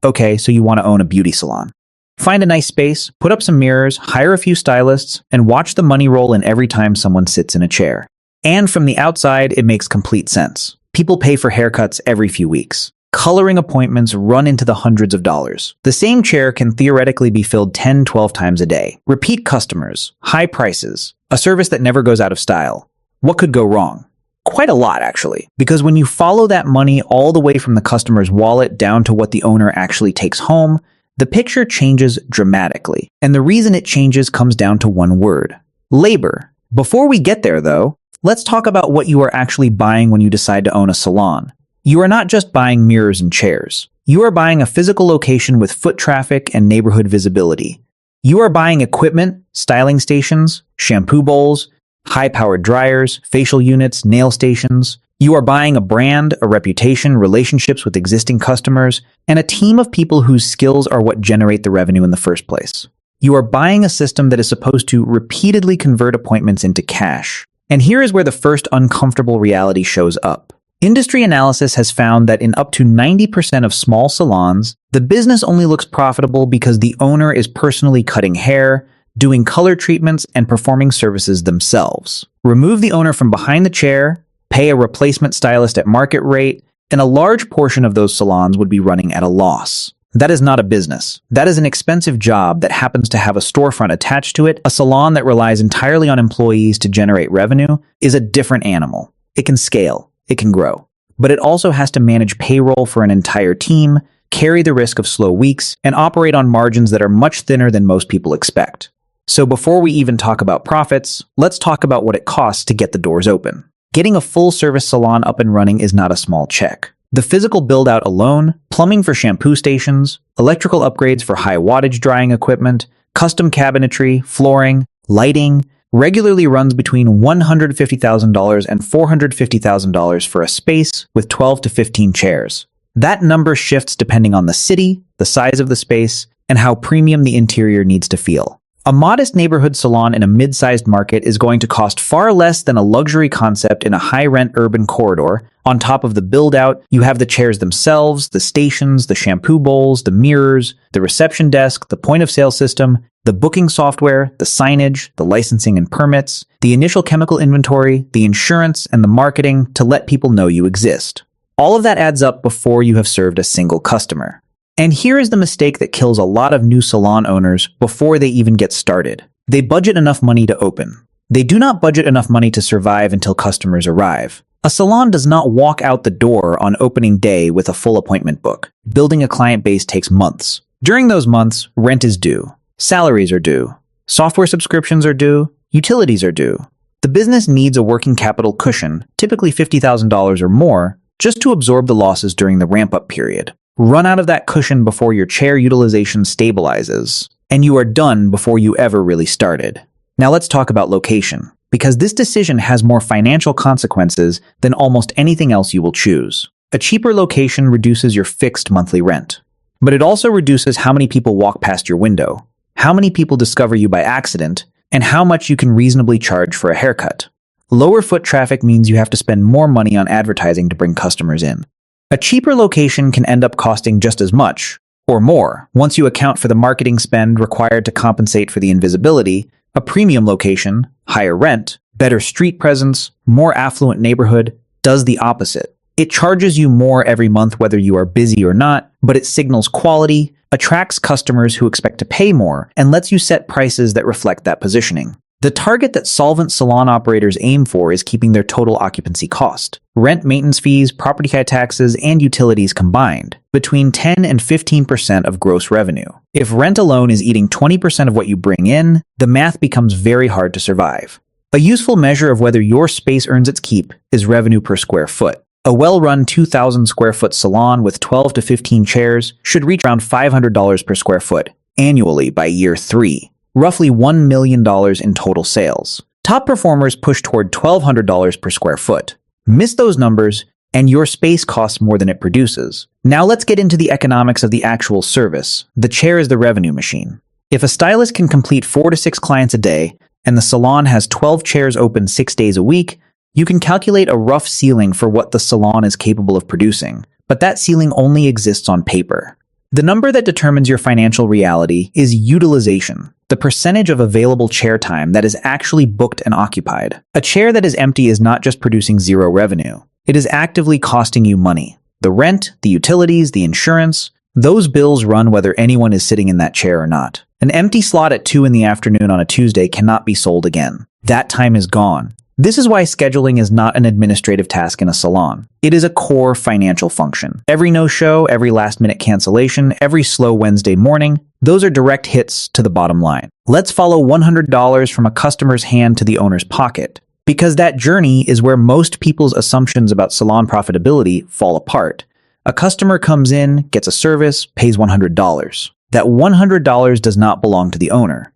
Okay, so you want to own a beauty salon. Find a nice space, put up some mirrors, hire a few stylists, and watch the money roll in every time someone sits in a chair. And from the outside, it makes complete sense. People pay for haircuts every few weeks. Coloring appointments run into the hundreds of dollars. The same chair can theoretically be filled 10, 12 times a day. Repeat customers, high prices, a service that never goes out of style. What could go wrong? Quite a lot, actually. Because when you follow that money all the way from the customer's wallet down to what the owner actually takes home, the picture changes dramatically. And the reason it changes comes down to one word: labor. Before we get there, though, let's talk about what you are actually buying when you decide to own a salon. You are not just buying mirrors and chairs. You are buying a physical location with foot traffic and neighborhood visibility. You are buying equipment, styling stations, shampoo bowls, high-powered dryers, facial units, nail stations. You are buying a brand, a reputation, relationships with existing customers, and a team of people whose skills are what generate the revenue in the first place. You are buying a system that is supposed to repeatedly convert appointments into cash. And here is where the first uncomfortable reality shows up. Industry analysis has found that in up to 90% of small salons, the business only looks profitable because the owner is personally cutting hair, doing color treatments, and performing services themselves. Remove the owner from behind the chair, pay a replacement stylist at market rate, and a large portion of those salons would be running at a loss. That is not a business. That is an expensive job that happens to have a storefront attached to it. A salon that relies entirely on employees to generate revenue is a different animal. It can scale. It can grow. But it also has to manage payroll for an entire team, carry the risk of slow weeks, and operate on margins that are much thinner than most people expect. So before we even talk about profits, let's talk about what it costs to get the doors open. Getting a full-service salon up and running is not a small check. The physical build-out alone, plumbing for shampoo stations, electrical upgrades for high-wattage drying equipment, custom cabinetry, flooring, lighting, regularly runs between $150,000 and $450,000 for a space with 12 to 15 chairs. That number shifts depending on the city, the size of the space, and how premium the interior needs to feel. A modest neighborhood salon in a mid-sized market is going to cost far less than a luxury concept in a high-rent urban corridor. On top of the build-out, you have the chairs themselves, the stations, the shampoo bowls, the mirrors, the reception desk, the point-of-sale system, the booking software, the signage, the licensing and permits, the initial chemical inventory, the insurance, and the marketing to let people know you exist. All of that adds up before you have served a single customer. And here is the mistake that kills a lot of new salon owners before they even get started. They budget enough money to open. They do not budget enough money to survive until customers arrive. A salon does not walk out the door on opening day with a full appointment book. Building a client base takes months. During those months, rent is due. Salaries are due. Software subscriptions are due. Utilities are due. The business needs a working capital cushion, typically $50,000 or more, just to absorb the losses during the ramp-up period. Run out of that cushion before your chair utilization stabilizes, and you are done before you ever really started. Now let's talk about location, because this decision has more financial consequences than almost anything else you will choose. A cheaper location reduces your fixed monthly rent, but it also reduces how many people walk past your window, how many people discover you by accident, and how much you can reasonably charge for a haircut. Lower foot traffic means you have to spend more money on advertising to bring customers in. A cheaper location can end up costing just as much, or more, once you account for the marketing spend required to compensate for the invisibility. A premium location, higher rent, better street presence, more affluent neighborhood, does the opposite. It charges you more every month whether you are busy or not, but it signals quality, attracts customers who expect to pay more, and lets you set prices that reflect that positioning. The target that solvent salon operators aim for is keeping their total occupancy cost, rent, maintenance fees, property taxes, and utilities combined, between 10 and 15% of gross revenue. If rent alone is eating 20% of what you bring in, the math becomes very hard to survive. A useful measure of whether your space earns its keep is revenue per square foot. A well-run 2,000 square foot salon with 12 to 15 chairs should reach around $500 per square foot annually by year 3. Roughly $1 million in total sales. Top performers push toward $1,200 per square foot. Miss those numbers, and your space costs more than it produces. Now let's get into the economics of the actual service. The chair is the revenue machine. If a stylist can complete 4 to 6 clients a day, and the salon has 12 chairs open 6 days a week, you can calculate a rough ceiling for what the salon is capable of producing. But that ceiling only exists on paper. The number that determines your financial reality is utilization, the percentage of available chair time that is actually booked and occupied. A chair that is empty is not just producing zero revenue. It is actively costing you money. The rent, the utilities, the insurance, those bills run whether anyone is sitting in that chair or not. An empty slot at 2 in the afternoon on a Tuesday cannot be sold again. That time is gone. This is why scheduling is not an administrative task in a salon. It is a core financial function. Every no-show, every last-minute cancellation, every slow Wednesday morning, those are direct hits to the bottom line. Let's follow $100 from a customer's hand to the owner's pocket, because that journey is where most people's assumptions about salon profitability fall apart. A customer comes in, gets a service, pays $100. That $100 does not belong to the owner.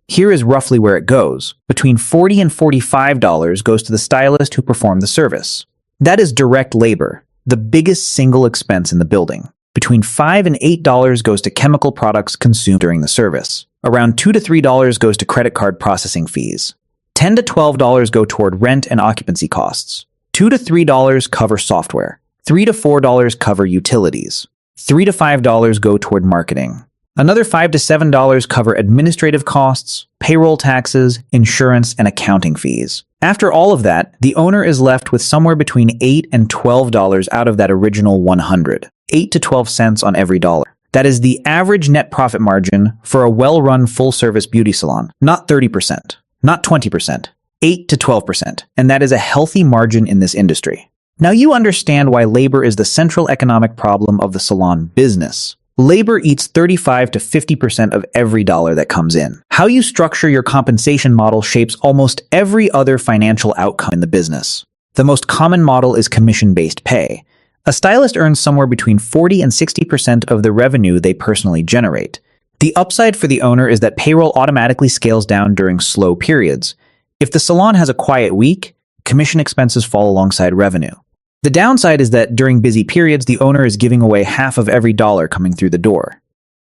Here is roughly where it goes. Between $40 and $45 goes to the stylist who performed the service. That is direct labor, the biggest single expense in the building. Between $5 and $8 goes to chemical products consumed during the service. Around $2 to $3 goes to credit card processing fees. $10 to $12 go toward rent and occupancy costs. $2 to $3 cover software. $3 to $4 cover utilities. $3 to $5 go toward marketing. Another $5 to $7 cover administrative costs, payroll taxes, insurance, and accounting fees. After all of that, the owner is left with somewhere between $8 and $12 out of that original $100. 8 to 12 cents on every dollar. That is the average net profit margin for a well-run full-service beauty salon. Not 30%, not 20%, 8 to 12%. And that is a healthy margin in this industry. Now you understand why labor is the central economic problem of the salon business. Labor eats 35 to 50% of every dollar that comes in. How you structure your compensation model shapes almost every other financial outcome in the business. The most common model is commission-based pay. A stylist earns somewhere between 40 and 60% of the revenue they personally generate. The upside for the owner is that payroll automatically scales down during slow periods. If the salon has a quiet week, commission expenses fall alongside revenue. The downside is that during busy periods, the owner is giving away half of every dollar coming through the door.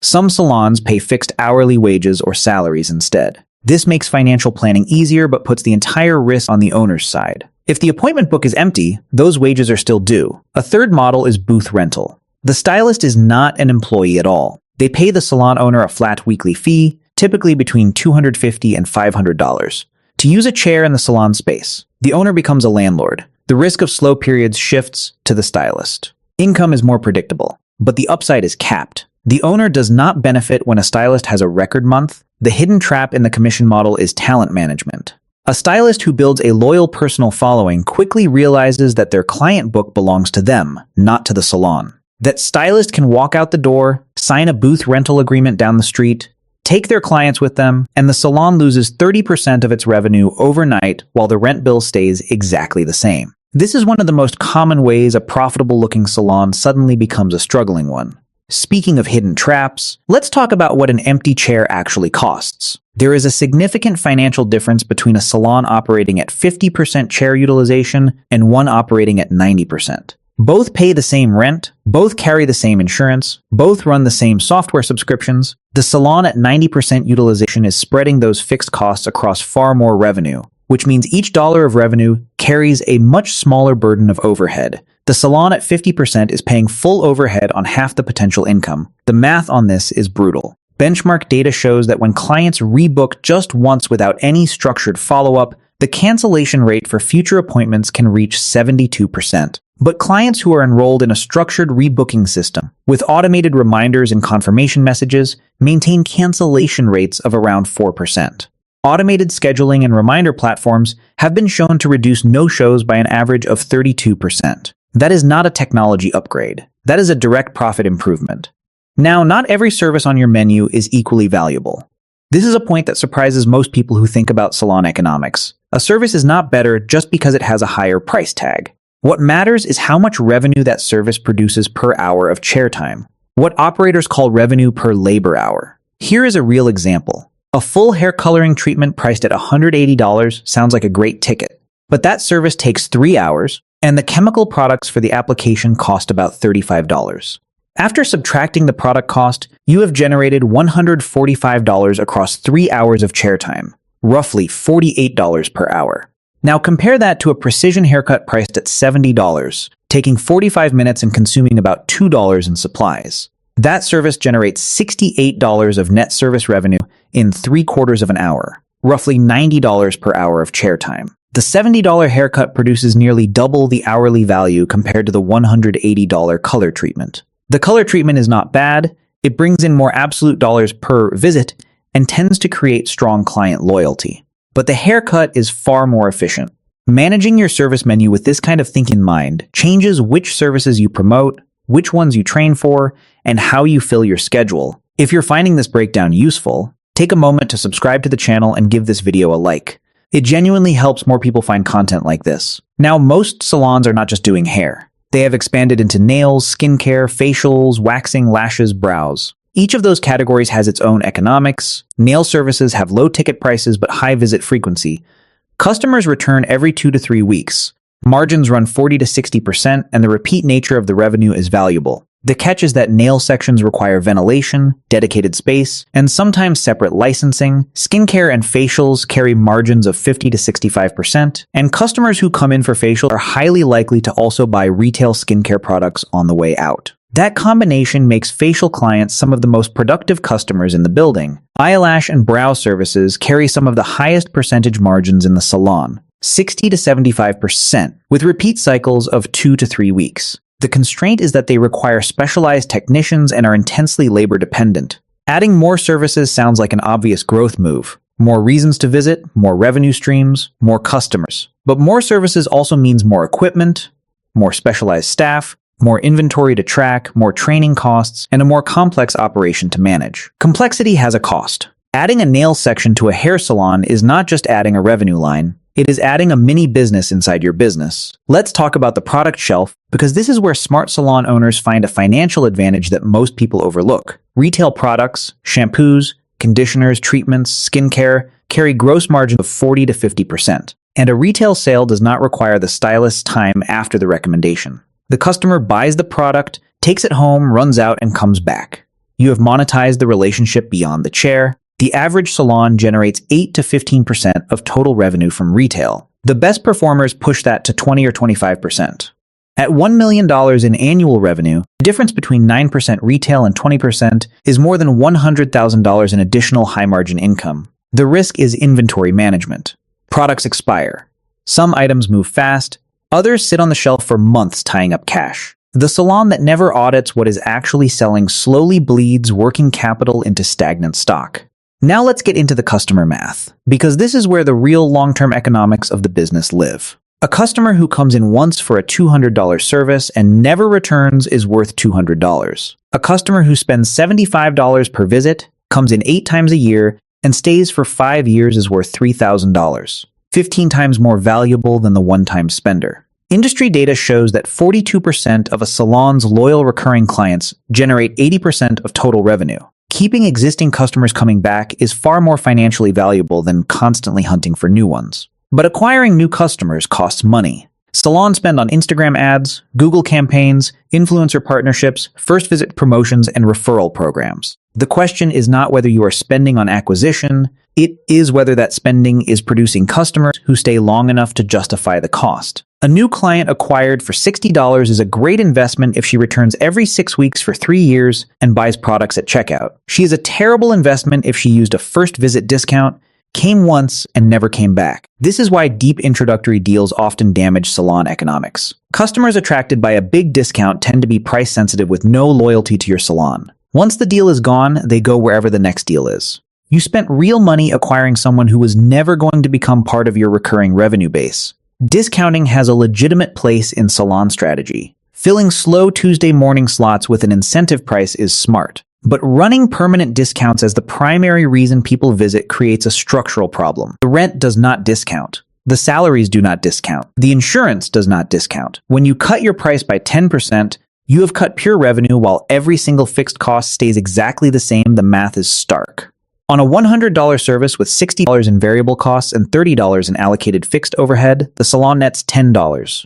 Some salons pay fixed hourly wages or salaries instead. This makes financial planning easier but puts the entire risk on the owner's side. If the appointment book is empty, those wages are still due. A third model is booth rental. The stylist is not an employee at all. They pay the salon owner a flat weekly fee, typically between $250 and $500, to use a chair in the salon space. The owner becomes a landlord. The risk of slow periods shifts to the stylist. Income is more predictable, but the upside is capped. The owner does not benefit when a stylist has a record month. The hidden trap in the commission model is talent management. A stylist who builds a loyal personal following quickly realizes that their client book belongs to them, not to the salon. That stylist can walk out the door, sign a booth rental agreement down the street, take their clients with them, and the salon loses 30% of its revenue overnight while the rent bill stays exactly the same. This is one of the most common ways a profitable-looking salon suddenly becomes a struggling one. Speaking of hidden traps, let's talk about what an empty chair actually costs. There is a significant financial difference between a salon operating at 50% chair utilization and one operating at 90%. Both pay the same rent, both carry the same insurance, both run the same software subscriptions. The salon at 90% utilization is spreading those fixed costs across far more revenue, which means each dollar of revenue carries a much smaller burden of overhead. The salon at 50% is paying full overhead on half the potential income. The math on this is brutal. Benchmark data shows that when clients rebook just once without any structured follow-up, the cancellation rate for future appointments can reach 72%. But clients who are enrolled in a structured rebooking system with automated reminders and confirmation messages maintain cancellation rates of around 4%. Automated scheduling and reminder platforms have been shown to reduce no-shows by an average of 32%. That is not a technology upgrade. That is a direct profit improvement. Now, not every service on your menu is equally valuable. This is a point that surprises most people who think about salon economics. A service is not better just because it has a higher price tag. What matters is how much revenue that service produces per hour of chair time, what operators call revenue per labor hour. Here is a real example. A full hair coloring treatment priced at $180 sounds like a great ticket, but that service takes 3 hours, and the chemical products for the application cost about $35. After subtracting the product cost, you have generated $145 across 3 hours of chair time, roughly $48 per hour. Now compare that to a precision haircut priced at $70, taking 45 minutes and consuming about $2 in supplies. That service generates $68 of net service revenue in 3/4 of an hour, roughly $90 per hour of chair time. The $70 haircut produces nearly double the hourly value compared to the $180 color treatment. The color treatment is not bad, it brings in more absolute dollars per visit and tends to create strong client loyalty. But the haircut is far more efficient. Managing your service menu with this kind of thinking in mind changes which services you promote, which ones you train for, and how you fill your schedule. If you're finding this breakdown useful, take a moment to subscribe to the channel and give this video a like. It genuinely helps more people find content like this. Now, most salons are not just doing hair. They have expanded into nails, skincare, facials, waxing, lashes, brows. Each of those categories has its own economics. Nail services have low ticket prices but high visit frequency. Customers return every 2 to 3 weeks. Margins run 40 to 60%, and the repeat nature of the revenue is valuable. The catch is that nail sections require ventilation, dedicated space, and sometimes separate licensing. Skincare and facials carry margins of 50 to 65%, and customers who come in for facial are highly likely to also buy retail skincare products on the way out. That combination makes facial clients some of the most productive customers in the building. Eyelash and brow services carry some of the highest percentage margins in the salon, 60 to 75%, with repeat cycles of 2 to 3 weeks. The constraint is that they require specialized technicians and are intensely labor-dependent. Adding more services sounds like an obvious growth move. More reasons to visit, more revenue streams, more customers. But more services also means more equipment, more specialized staff, more inventory to track, more training costs, and a more complex operation to manage. Complexity has a cost. Adding a nail section to a hair salon is not just adding a revenue line. It is adding a mini business inside your business. Let's talk about the product shelf, because this is where smart salon owners find a financial advantage that most people overlook. Retail products, shampoos, conditioners, treatments, skincare carry gross margins of 40 to 50%. And a retail sale does not require the stylist's time after the recommendation. The customer buys the product, takes it home, runs out, and comes back. You have monetized the relationship beyond the chair. The average salon generates 8 to 15% of total revenue from retail. The best performers push that to 20 or 25%. At $1 million in annual revenue, the difference between 9% retail and 20% is more than $100,000 in additional high-margin income. The risk is inventory management. Products expire. Some items move fast. Others sit on the shelf for months tying up cash. The salon that never audits what is actually selling slowly bleeds working capital into stagnant stock. Now let's get into the customer math, because this is where the real long-term economics of the business live. A customer who comes in once for a $200 service and never returns is worth $200. A customer who spends $75 per visit, comes in 8 times a year, and stays for 5 years is worth $3,000, 15 times more valuable than the one-time spender. Industry data shows that 42% of a salon's loyal recurring clients generate 80% of total revenue. Keeping existing customers coming back is far more financially valuable than constantly hunting for new ones. But acquiring new customers costs money. Salons spend on Instagram ads, Google campaigns, influencer partnerships, first visit promotions, and referral programs. The question is not whether you are spending on acquisition, it is whether that spending is producing customers who stay long enough to justify the cost. A new client acquired for $60 is a great investment if she returns every 6 weeks for 3 years and buys products at checkout. She is a terrible investment if she used a first visit discount, came once, and never came back. This is why deep introductory deals often damage salon economics. Customers attracted by a big discount tend to be price sensitive with no loyalty to your salon. Once the deal is gone, they go wherever the next deal is. You spent real money acquiring someone who was never going to become part of your recurring revenue base. Discounting has a legitimate place in salon strategy. Filling slow Tuesday morning slots with an incentive price is smart. But running permanent discounts as the primary reason people visit creates a structural problem. The rent does not discount. The salaries do not discount. The insurance does not discount. When you cut your price by 10%, you have cut pure revenue while every single fixed cost stays exactly the same. The math is stark. On a $100 service with $60 in variable costs and $30 in allocated fixed overhead, the salon nets $10,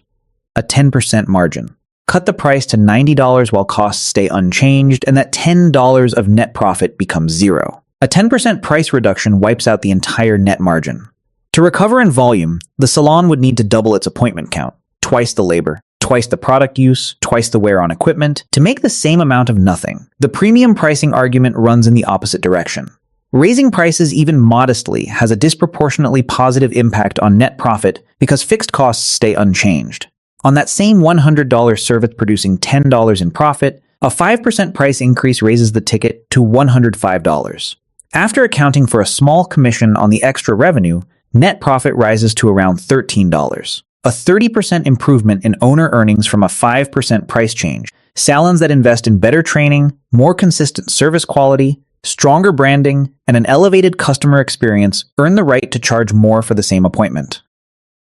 a 10% margin. Cut the price to $90 while costs stay unchanged, and that $10 of net profit becomes zero. A 10% price reduction wipes out the entire net margin. To recover in volume, the salon would need to double its appointment count, twice the labor, twice twice the product use, twice the wear on equipment, to make the same amount of nothing. The premium pricing argument runs in the opposite direction. Raising prices even modestly has a disproportionately positive impact on net profit because fixed costs stay unchanged. On that same $100 service producing $10 in profit, a 5% price increase raises the ticket to $105. After accounting for a small commission on the extra revenue, net profit rises to around $13. A 30% improvement in owner earnings from a 5% price change. Salons that invest in better training, more consistent service quality, stronger branding, and an elevated customer experience earn the right to charge more for the same appointment.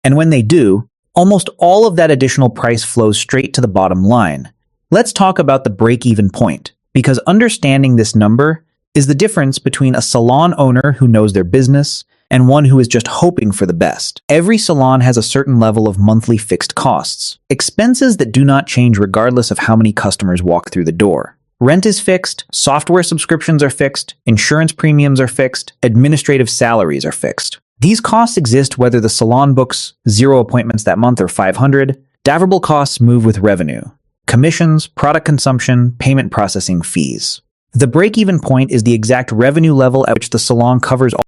And when they do, almost all of that additional price flows straight to the bottom line. Let's talk about the break-even point, because understanding this number is the difference between a salon owner who knows their business and one who is just hoping for the best. Every salon has a certain level of monthly fixed costs, expenses that do not change regardless of how many customers walk through the door. Rent is fixed, software subscriptions are fixed, insurance premiums are fixed, administrative salaries are fixed. These costs exist whether the salon books 0 appointments that month or 500. Variable costs move with revenue. Commissions, product consumption, payment processing fees. The break-even point is the exact revenue level at which the salon covers all